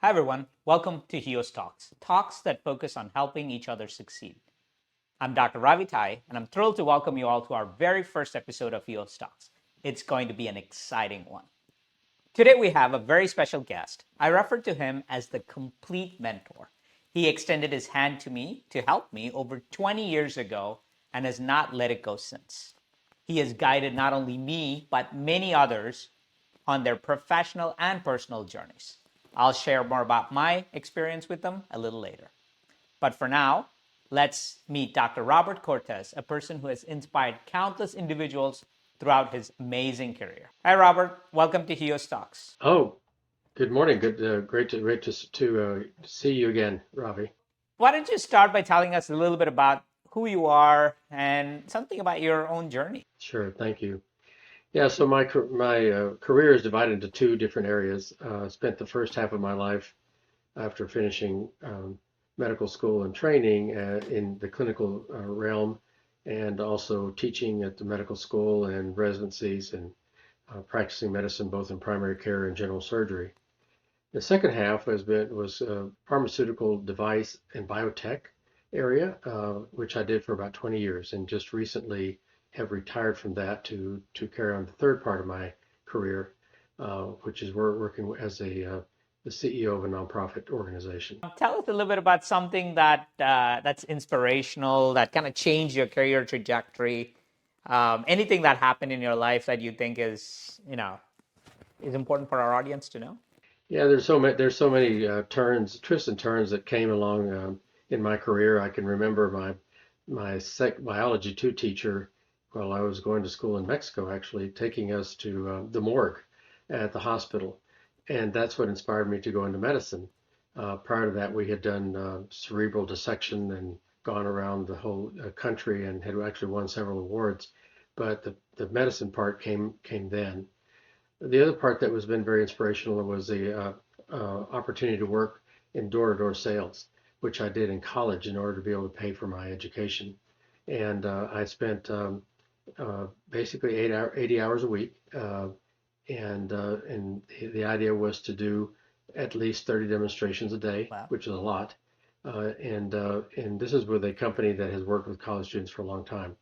Hi, everyone. Welcome to HEOS Talks, talks that focus on helping each other succeed. I'm Dr. Ravi Tayi, and I'm thrilled to welcome you all to our very first episode of HEOS Talks. It's going to be an exciting one. Today, we have a very special guest. I refer to him as the complete mentor. He extended his hand to me to help me over 20 years ago and has not let it go since. He has guided not only me, but many others on their professional and personal journeys. I'll share more about my experience with them a little later. But for now, let's meet Dr. Robert Cortes, a person who has inspired countless individuals throughout his amazing career. Hi, Robert. Welcome to HEOS Talks. Oh, good morning. Good, great to see you again, Ravi. Why don't you start by telling us a little bit about who you are and something about your own journey? Sure, thank you. Yeah, so my career is divided into two different areas. Spent the first half of my life after finishing medical school and training in the clinical realm, and also teaching at the medical school and residencies and practicing medicine both in primary care and general surgery. The second half was pharmaceutical device and biotech area, which I did for about 20 years, and just recently have retired from that to carry on the third part of my career, which is working as the CEO of a nonprofit organization. Tell us a little bit about something that's inspirational, that kind of changed your career trajectory. Anything that happened in your life that you think is important for our audience to know. Yeah, there's so many twists and turns that came along in my career. I can remember my biology two teacher while I was going to school in Mexico, actually taking us to the morgue at the hospital, and that's what inspired me to go into medicine. Prior to that, we had done cerebral dissection and gone around the whole country and had actually won several awards, but the medicine part came then. The other part that was been very inspirational was the opportunity to work in door-to-door sales, which I did in college in order to be able to pay for my education. And I spent basically 80 hours a week, and the idea was to do at least 30 demonstrations a day, Wow. which is a lot. And this is with a company that has worked with college students for a long time.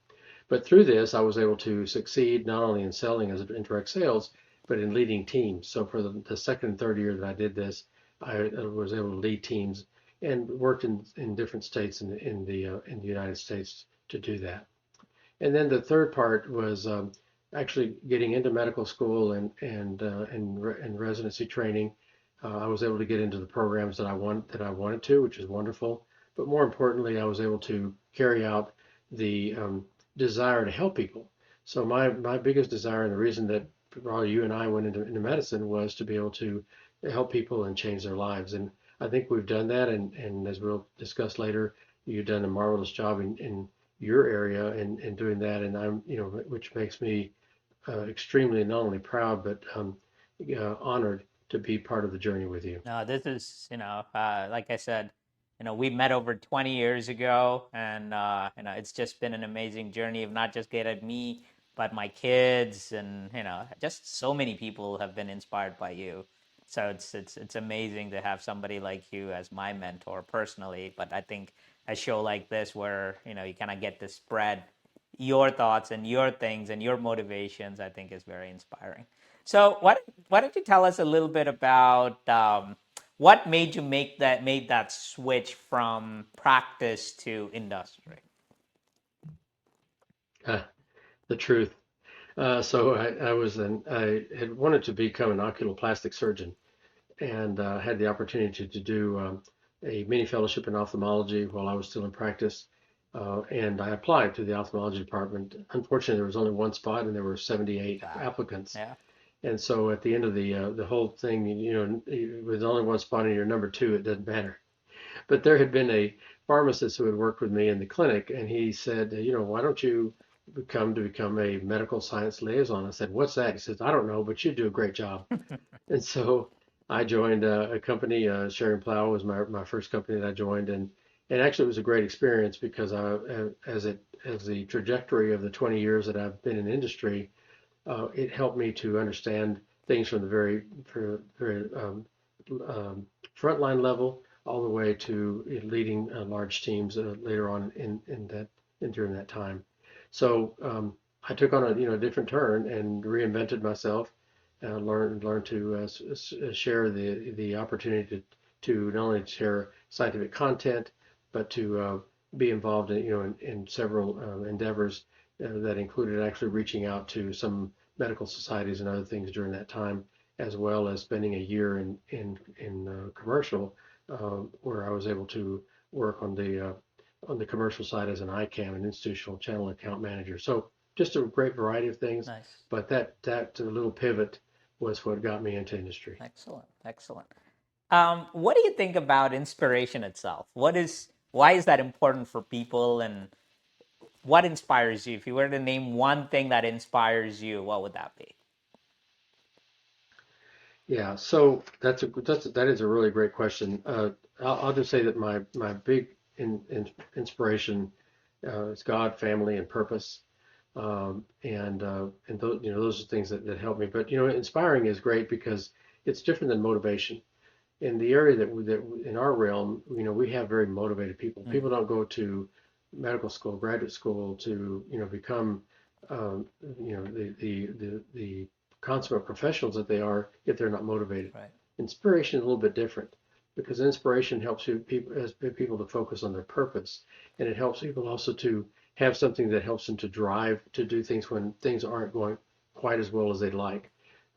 But through this, I was able to succeed not only in selling as indirect sales, but in leading teams. So for the second and third year that I did this, I was able to lead teams and worked in different states in the United States to do that. And then the third part was actually getting into medical school and residency training. I was able to get into the programs that I wanted to, which is wonderful. But more importantly, I was able to carry out the desire to help people. So my biggest desire and the reason that probably you and I went into medicine was to be able to help people and change their lives. And I think we've done that. And as we'll discuss later, you've done a marvelous job in your area and doing that. And which makes me extremely not only proud, but honored to be part of the journey with you. No, this is, like I said, we met over 20 years ago, and it's just been an amazing journey of not just getting me, but my kids, and just so many people have been inspired by you. So it's amazing to have somebody like you as my mentor personally. But I think a show like this, where you kind of get to spread your thoughts and your things and your motivations, I think is very inspiring. So why don't you tell us a little bit about what made you made that switch from practice to industry? Uh, the truth. So I had wanted to become an oculoplastic surgeon and had the opportunity to do a mini fellowship in ophthalmology while I was still in practice. And I applied to the ophthalmology department. Unfortunately, there was only one spot and there were 78 Wow. applicants. Yeah. And so at the end of the whole thing, with only one spot and you're number two, it doesn't matter. But there had been a pharmacist who had worked with me in the clinic, and he said, why don't you become a medical science liaison? I said, what's that? He says, I don't know, but you do a great job. And so I joined a company. Sharing Plow was my first company that I joined, and actually it was a great experience because as the trajectory of the 20 years that I've been in industry, it helped me to understand things from the very frontline level all the way to leading large teams later on during that time. So I took on a different turn and reinvented myself, learned to share the opportunity to not only share scientific content, but to be involved in several endeavors that included actually reaching out to some medical societies and other things during that time, as well as spending a year in commercial, where I was able to work on the commercial side as an ICAM, an institutional channel account manager. So just a great variety of things, Nice. but that little pivot was what got me into industry. Excellent. Excellent. What do you think about inspiration itself? Why is that important for people, and what inspires you? If you were to name one thing that inspires you, what would that be? Yeah, so that is a really great question. I'll just say that my big inspiration is God, family, and purpose, and those are things that help me. But inspiring is great because it's different than motivation. In the area in our realm, we have very motivated people. People Mm-hmm. don't go to medical school, graduate school to become um, the consummate professionals that they are if they're not motivated. Right. Inspiration is a little bit different because inspiration helps people to focus on their purpose, and it helps people also to have something that helps them to drive to do things when things aren't going quite as well as they'd like.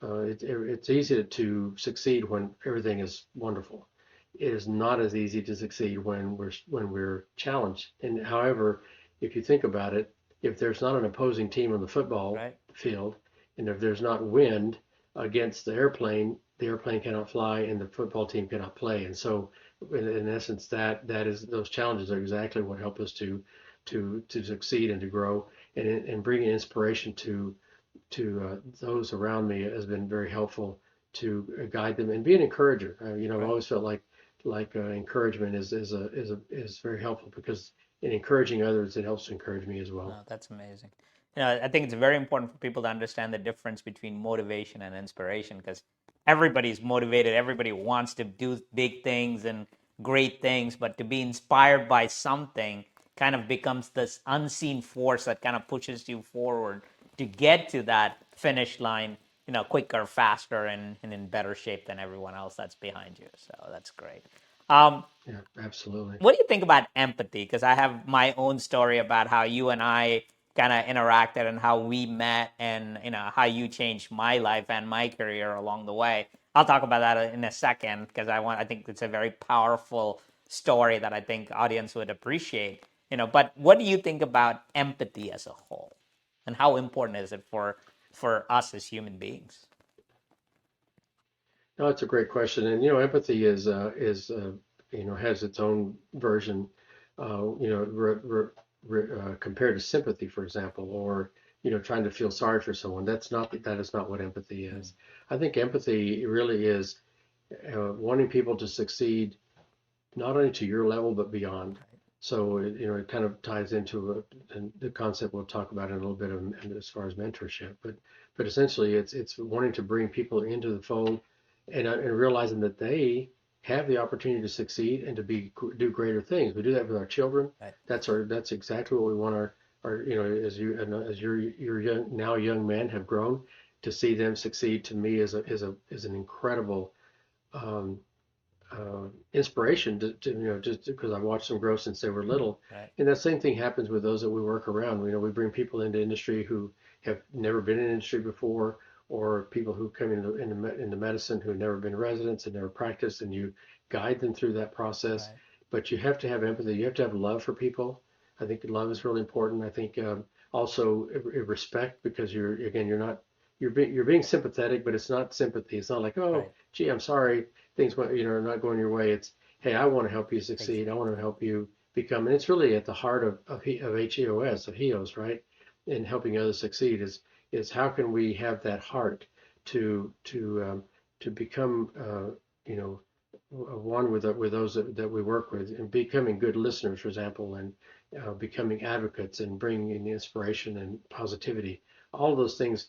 It's easy to succeed when everything is wonderful. It is not as easy to succeed when we're challenged. And however, if you think about it, if there's not an opposing team on the football Right. field, and if there's not wind against the airplane cannot fly, and the football team cannot play. And so, in essence, that is those challenges are exactly what help us to succeed and to grow, and bring inspiration to those around me has been very helpful to guide them and be an encourager. I've Right. always felt like encouragement is very helpful because in encouraging others, it helps to encourage me as well. No, that's amazing. I think it's very important for people to understand the difference between motivation and inspiration, because everybody's motivated. Everybody wants to do big things and great things, but to be inspired by something kind of becomes this unseen force that kind of pushes you forward to get to that finish line, quicker, faster, and in better shape than everyone else that's behind you. So that's great. Um, Yeah, absolutely. what do you think about empathy? Because I have my own story about how you and I kind of interacted and how we met, and how you changed my life and my career along the way. I'll talk about that in a second, because I think it's a very powerful story that I think audience would appreciate. But what do you think about empathy as a whole, and how important is it for us as human beings? No, it's a great question, and empathy has its own version. Compared to sympathy, for example, or trying to feel sorry for someone. That is not what empathy Mm, is. I think empathy really is wanting people to succeed not only to your level but beyond. right, So it kind of ties into the concept we'll talk about in a little bit as far as mentorship. But essentially, it's wanting to bring people into the fold, and realizing that they have the opportunity to succeed and to do greater things. We do that with our children. right, That's exactly what we want our as your young men have grown, to see them succeed. To me is an incredible um, inspiration just because I watched them grow since they were little. right, And that same thing happens with those that we work around. We bring people into industry who have never been in industry before, or people who come into medicine who have never been residents and never practiced, and you guide them through that process. right, But you have to have empathy. You have to have love for people. I think love is really important. I think also respect, because you're being sympathetic, but it's not sympathy. It's not like, oh, right. gee, I'm sorry things are not going your way. It's, hey, I want to help you succeed. I want to Exactly. help you become, and it's really at the heart of HEOS, of HEOS, right? In helping others succeed is how can we have that heart to become one with those that we work with, and becoming good listeners, for example, and becoming advocates and bringing in inspiration and positivity. All of those things,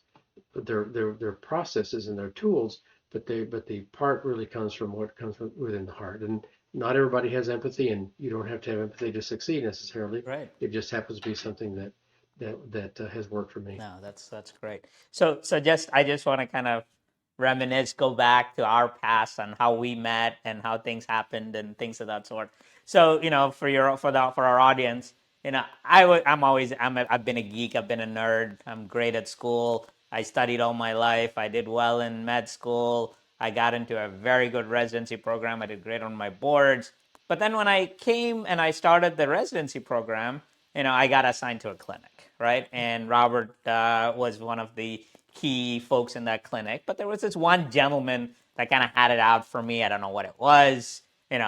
they're processes and they're tools, but the part really comes from what comes from within the heart. And not everybody has empathy, and you don't have to have empathy to succeed necessarily. Right. It just happens to be something that has worked for me. No, that's great. So just I just want to kind of reminisce, go back to our past and how we met and how things happened and things of that sort. So for our audience, I've been a geek, I've been a nerd, I'm great at school. I studied all my life. I did well in med school. I got into a very good residency program. I did great on my boards. But then when I came and I started the residency program, I got assigned to a clinic, right? And Robert was one of the key folks in that clinic. But there was this one gentleman that kind of had it out for me. I don't know what it was,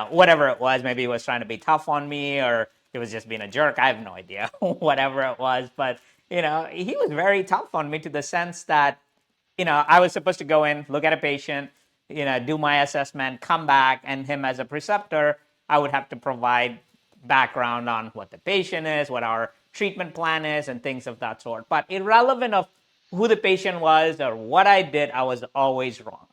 whatever it was. Maybe he was trying to be tough on me, or he was just being a jerk. I have no idea, whatever it was. But, he was very tough on me to the sense that, I was supposed to go in, look at a patient, do my assessment, come back, and him as a preceptor, I would have to provide background on what the patient is, what our treatment plan is, and things of that sort. But irrelevant of who the patient was or what I did, I was always wrong.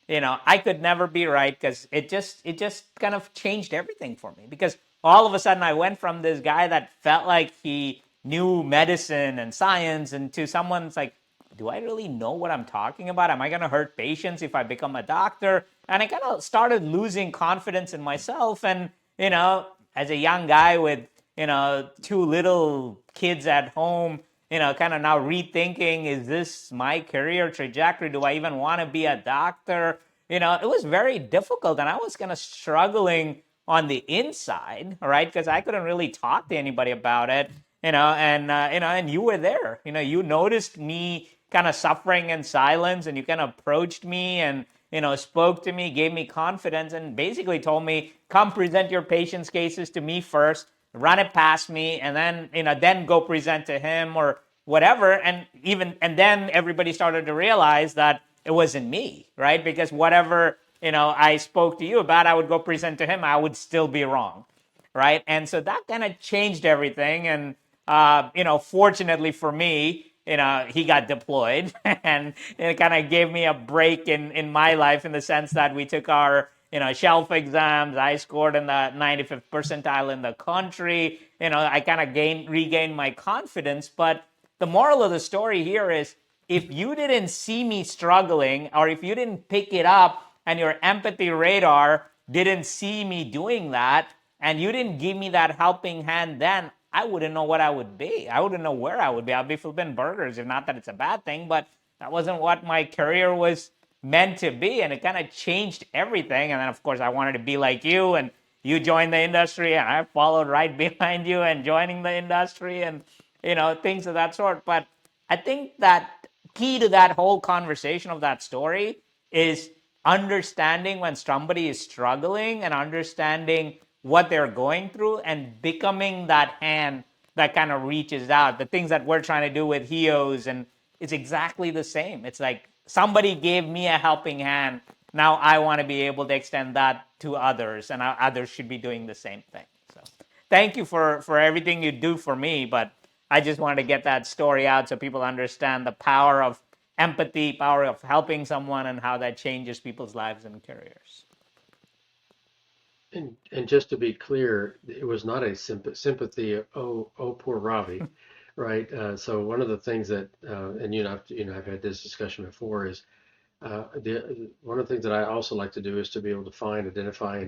I could never be right because it just kind of changed everything for me, because all of a sudden I went from this guy that felt like he knew medicine and science and to someone's like, do I really know what I'm talking about? Am I going to hurt patients if I become a doctor? And I kind of started losing confidence in myself. And, as a young guy with, two little kids at home, kind of now rethinking, is this my career trajectory? Do I even want to be a doctor? It was very difficult. And I was kind of struggling on the inside, right? Because I couldn't really talk to anybody about it, and you were there. You noticed me kind of suffering in silence, and you kind of approached me and spoke to me, gave me confidence, and basically told me, come present your patient's cases to me first, run it past me, and then go present to him or whatever. And then everybody started to realize that it wasn't me, right? Because whatever I spoke to you about, I would go present to him, I would still be wrong, right? And so that kind of changed everything. And fortunately for me, he got deployed, and it kind of gave me a break in my life, in the sense that we took our shelf exams. I scored in the 95th percentile in the country. I kind of regained my confidence. But the moral of the story here is, if you didn't see me struggling, or if you didn't pick it up and your empathy radar didn't see me doing that, and you didn't give me that helping hand, then I wouldn't know what I would be. I wouldn't know where I would be. I'd be flipping burgers. If not that it's a bad thing, but that wasn't what my career was meant to be. And it kind of changed everything. And then, of course, I wanted to be like you, and you joined the industry, and I followed right behind you and joining the industry, and things of that sort. But I think that key to that whole conversation of that story is understanding when somebody is struggling, and understanding what they're going through, and becoming that hand that kind of reaches out. The things that we're trying to do with HEOS, and it's exactly the same. It's like somebody gave me a helping hand. Now I want to be able to extend that to others, and others should be doing the same thing. So thank you for everything you do for me. But I just wanted to get that story out so people understand the power of empathy, power of helping someone, and how that changes people's lives and careers. And just to be clear, it was not a sympathy. Oh, poor Ravi, right? So one of the things that, and I've had this discussion before, is one of the things that I also like to do is to be able to find, identify,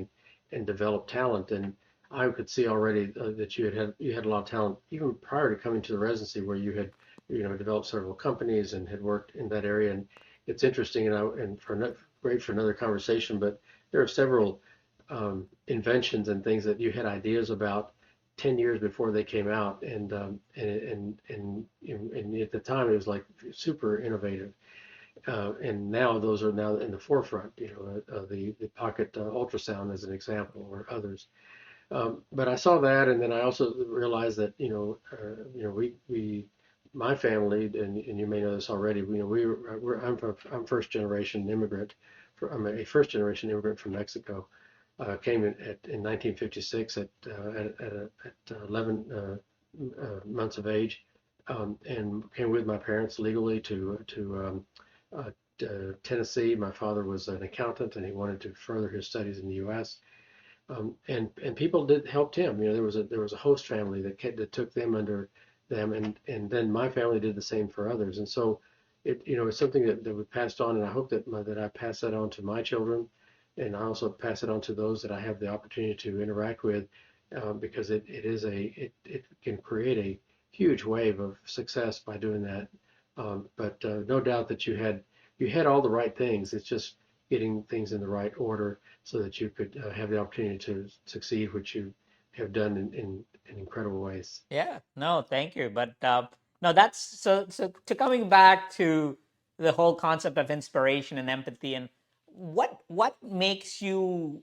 and develop talent. And I could see already that you had a lot of talent even prior to coming to the residency, where you had developed several companies and had worked in that area. And it's interesting, and great for another conversation, but there are several inventions and things that you had ideas about 10 years before they came out, and at the time it was like super innovative. And now those are now in the forefront. The pocket ultrasound as an example, or others. But I saw that, and then I also realized that we my family, and you may know this already. I'm first generation immigrant. I'm a first generation immigrant from Mexico. Came in 1956 at 11 months of age, and came with my parents legally to Tennessee. My father was an accountant, and he wanted to further his studies in the U.S. And people did helped him. There was a host family that took them under them, and then my family did the same for others. And so it's something that we passed on, and I hope that I pass that on to my children, and I also pass it on to those that I have the opportunity to interact with, because it can create a huge wave of success by doing that. But no doubt that you had all the right things. It's just getting things in the right order so that you could have the opportunity to succeed, which you have done in incredible ways. Yeah, no, thank you. But no, that's so to coming back to the whole concept of inspiration and empathy, and what makes you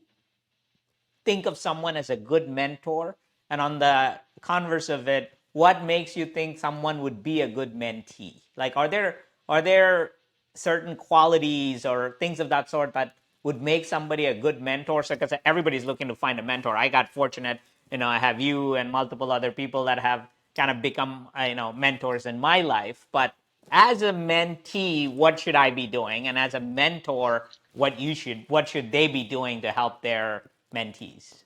think of someone as a good mentor? And on the converse of it, what makes you think someone would be a good mentee? Like, are there certain qualities or things of that sort that would make somebody a good mentor? So, because everybody's looking to find a mentor. I got fortunate, I have you and multiple other people that have kind of become, mentors in my life. But as a mentee, what should I be doing? And as a mentor, what should they be doing to help their mentees?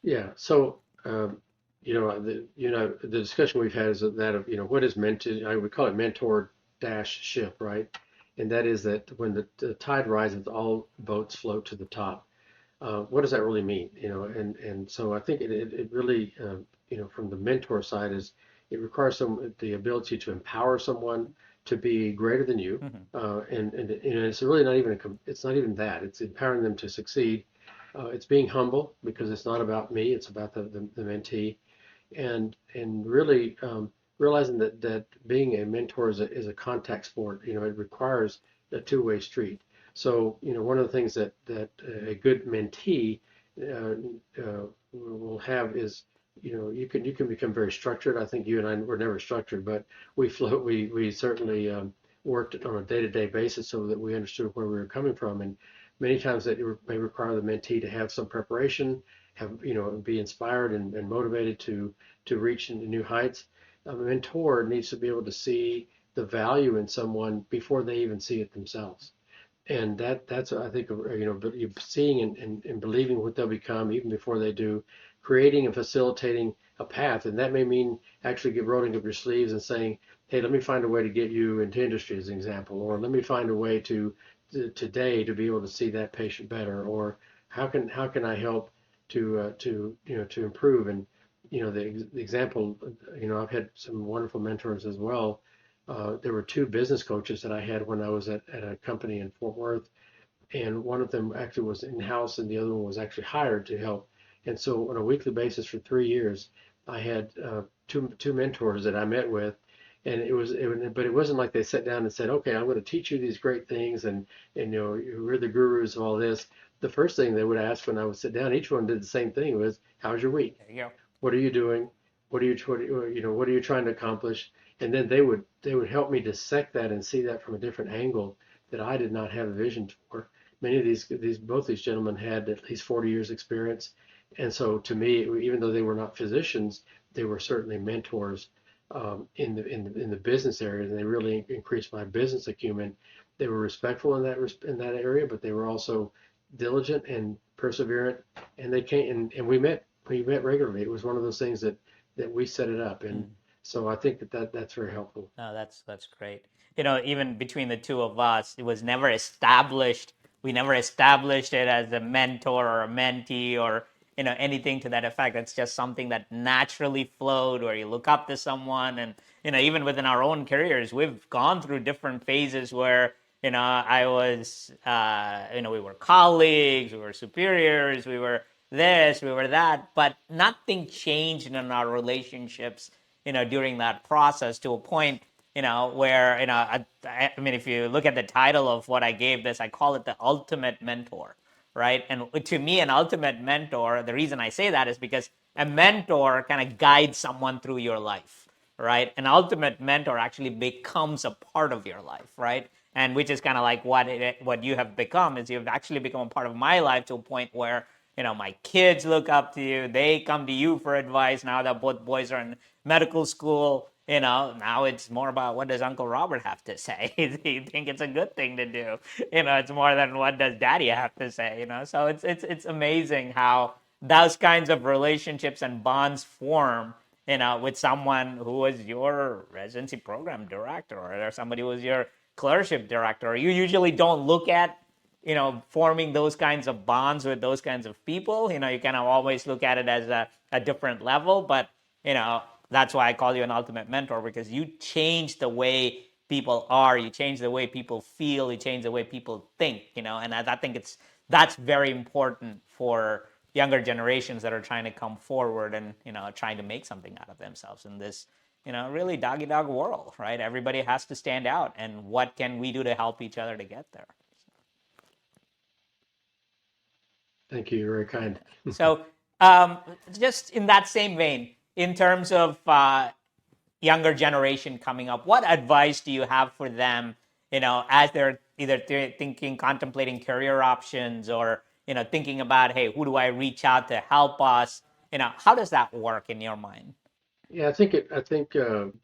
Yeah. So, the discussion we've had is that of, what is meant to, I would call it mentor dash ship, right? And that is that when the tide rises, all boats float to the top. What does that really mean? And so I think it really, from the mentor side is it requires the ability to empower someone to be greater than you. Mm-hmm. And it's really not even it's not even that. It's empowering them to succeed. It's being humble because it's not about me. It's about the mentee, and really realizing that being a mentor is a contact sport. It requires a two-way street. So one of the things that a good mentee uh, will have is you can become very structured. I think you and I were never structured, but we certainly worked on a day-to-day basis so that we understood where we were coming from, and many times that it may require the mentee to have some preparation, be inspired and motivated to reach new heights. A mentor needs to be able to see the value in someone before they even see it themselves. And that's I think seeing and believing what they'll become even before they do, creating and facilitating a path, and that may mean actually rolling up your sleeves and saying, hey, let me find a way to get you into industry as an example, or let me find a way today to be able to see that patient better, or how can I help to improve. And the example, I've had some wonderful mentors as well. There were two business coaches that I had when I was at a company in Fort Worth, and one of them actually was in-house, and the other one was actually hired to help. And so on a weekly basis for 3 years, I had two mentors that I met with, and but it wasn't like they sat down and said, "Okay, I'm going to teach you these great things, and we're the gurus of all this." The first thing they would ask when I would sit down, each one did the same thing, was, "How's your week? There you go. What are you doing? What are you trying to accomplish?" And then they would help me dissect that and see that from a different angle that I did not have a vision for. Many of both these gentlemen had at least 40 years experience, and so to me, even though they were not physicians, they were certainly mentors in the business area, and they really increased my business acumen. They were respectful in that area, but they were also diligent and perseverant, and they came and we met regularly. It was one of those things that we set it up, and Mm. so I think that's very helpful. No, that's great. Even between the two of us, it was never established. We never established it as a mentor or a mentee or anything to that effect. It's just something that naturally flowed, where you look up to someone, and even within our own careers, we've gone through different phases where I was, we were colleagues, we were superiors, we were this, we were that, but nothing changed in our relationships during that process, to a point where I mean, if you look at the title of what I gave this, I call it the ultimate mentor, right? And to me, an ultimate mentor, the reason I say that is because a mentor kind of guides someone through your life, right? An ultimate mentor actually becomes a part of your life, right? And which is kind of like what you have become. Is you've actually become a part of my life, to a point where my kids look up to you. They come to you for advice now that both boys are in medical school. Now it's more about what does Uncle Robert have to say. Do you think it's a good thing to do? It's more than what does Daddy have to say. So it's amazing how those kinds of relationships and bonds form. With someone who was your residency program director or somebody who was your clerkship director. You usually don't look at forming those kinds of bonds with those kinds of people. You kind of always look at it as a different level, but that's why I call you an ultimate mentor, because you change the way people are, you change the way people feel, you change the way people think. And I think that's very important for younger generations that are trying to come forward and trying to make something out of themselves in this really dog eat dog world, right? Everybody has to stand out, and what can we do to help each other to get there? Thank you. You're very kind. So, just in that same vein, in terms of younger generation coming up, what advice do you have for them, as they're either thinking, contemplating career options, or, thinking about, hey, who do I reach out to help us? How does that work in your mind? Yeah, I think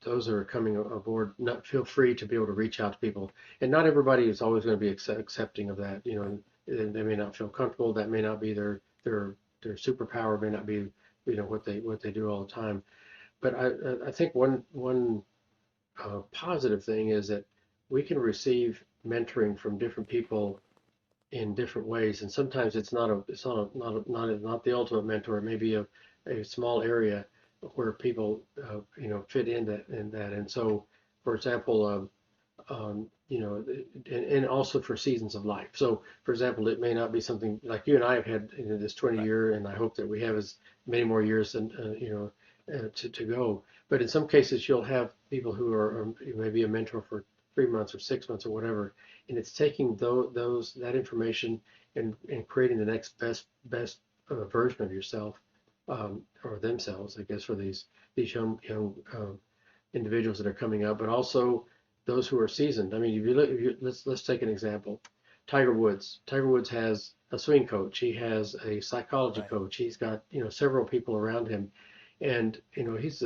those are coming aboard. Not feel free to be able to reach out to people, and not everybody is always going to be accepting of that. They may not feel comfortable. That may not be their superpower. May not be what they do all the time. But I think one positive thing is that we can receive mentoring from different people in different ways, and sometimes it's not the ultimate mentor. It may be a small area where people fit in that. And so, for example, and also for seasons of life. So, for example, it may not be something like you and I have had this 20 Right. year, and I hope that we have as many more years than to go. But in some cases, you'll have people who are maybe a mentor for 3 months or 6 months or whatever, and it's taking that information and creating the next best version of yourself, or themselves, I guess, for these young individuals that are coming up, but also those who are seasoned. I mean, let's take an example. Tiger Woods. Tiger Woods has a swing coach. He has a psychology Right. coach. He's got several people around him, and he's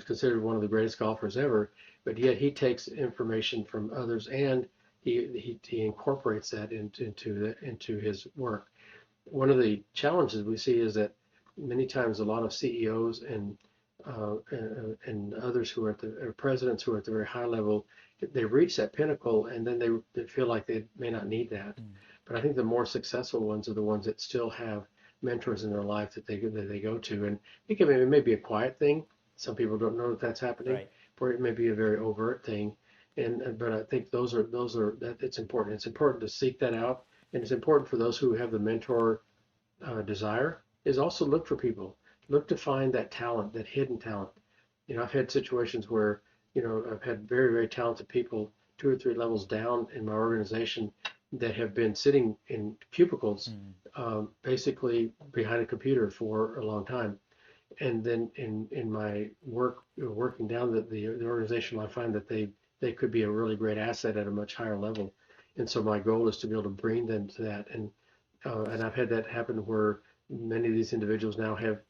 considered one of the greatest golfers ever. But yet he takes information from others, and he incorporates that into his work. One of the challenges we see is that many times a lot of CEOs and others who are presidents who are at the very high level, they reach that pinnacle, and then they feel like they may not need that. Mm. But I think the more successful ones are the ones that still have mentors in their life that they go to, and it may be a quiet thing. Some people don't know that that's happening, Right. or it may be a very overt thing. But I think that it's important. It's important to seek that out, and it's important for those who have the mentor desire is also look for people. Look to find that talent, that hidden talent. I've had situations where, I've had very, very talented people 2 or 3 levels down in my organization that have been sitting in cubicles, Mm. basically behind a computer for a long time. And then in my working down the organization, I find that they could be a really great asset at a much higher level. And so my goal is to be able to bring them to that. And I've had that happen where many of these individuals now have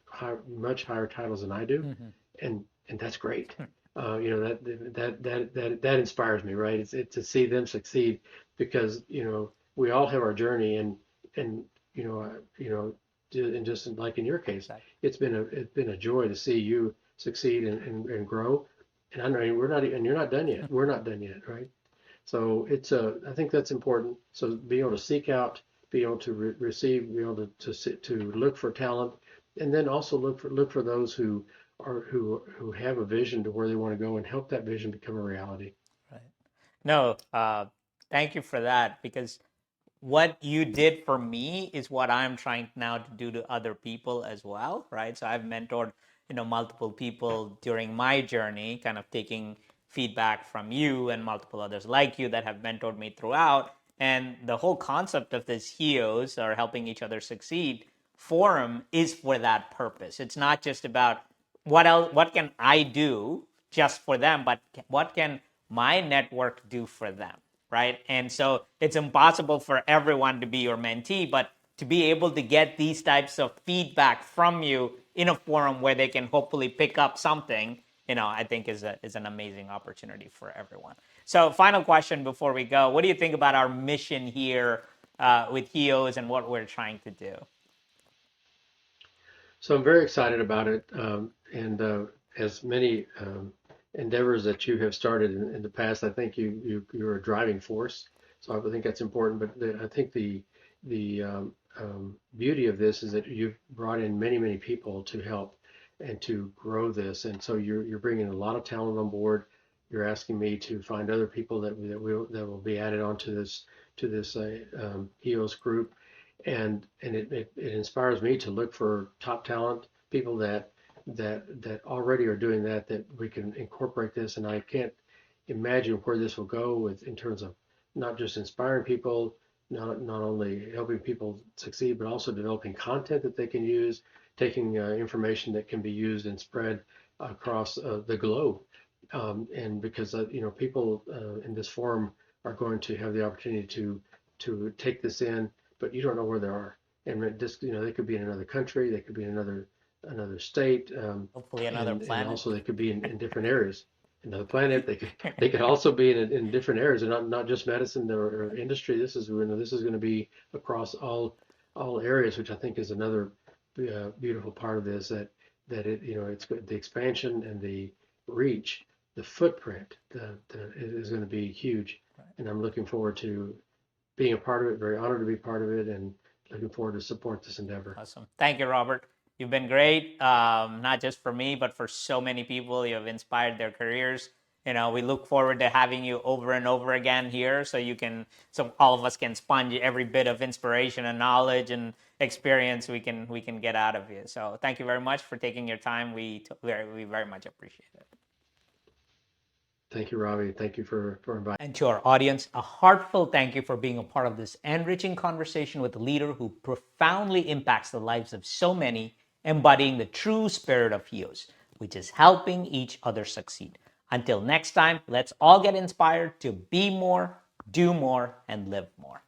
much higher titles than I do, Mhm. and that's great. That inspires me, right? It's to see them succeed, because we all have our journey, and you know and just like in your case, Exactly. it's been a joy to see you succeed and grow. And I know you're not done yet. We're not done yet, right? So I think that's important. So being able to seek out, be able to receive, be able to look for talent, and then also look for those who have a vision to where they want to go, and help that vision become a reality. Right. No, thank you for that, because what you did for me is what I'm trying now to do to other people as well, right? So I've mentored, multiple people during my journey, kind of taking feedback from you and multiple others like you that have mentored me throughout. And the whole concept of this HEOS, or helping each other succeed forum, is for that purpose. It's not just about what can I do just for them, but what can my network do for them, right? And so it's impossible for everyone to be your mentee, but to be able to get these types of feedback from you in a forum where they can hopefully pick up something, I think is an amazing opportunity for everyone. So, final question before we go: what do you think about our mission here with HEOS and what we're trying to do? So I'm very excited about it, and as many endeavors that you have started in the past, I think you're a driving force. So I think that's important. But I think the beauty of this is that you've brought in many people to help and to grow this, and so you're bringing a lot of talent on board. You're asking me to find other people that will be added onto this HEOS group, and it inspires me to look for top talent, people that already are doing that we can incorporate this. And I can't imagine where this will go with in terms of not just inspiring people, not only helping people succeed, but also developing content that they can use, taking information that can be used and spread across the globe. And because people in this forum are going to have the opportunity to take this in, but you don't know where they are. And just they could be in another country, they could be in another state, Hopefully, another and planet. also they could be in different areas. Another planet, they could also be in different areas, and not just medicine or industry. This is going to be across all areas, which I think is another beautiful part of this, that it's the expansion and the reach, the footprint is going to be huge, and I'm looking forward to being a part of it. Very honored to be part of it, and looking forward to support this endeavor. Awesome. Thank you, Robert. You've been great, not just for me, but for so many people. You have inspired their careers. We look forward to having you over and over again here, so all of us can sponge every bit of inspiration and knowledge and experience we can get out of you. So thank you very much for taking your time. We very much appreciate it. Thank you, Ravi. Thank you for inviting. And to our audience, a heartfelt thank you for being a part of this enriching conversation with a leader who profoundly impacts the lives of so many, embodying the true spirit of HEOS, which is helping each other succeed. Until next time, let's all get inspired to be more, do more, and live more.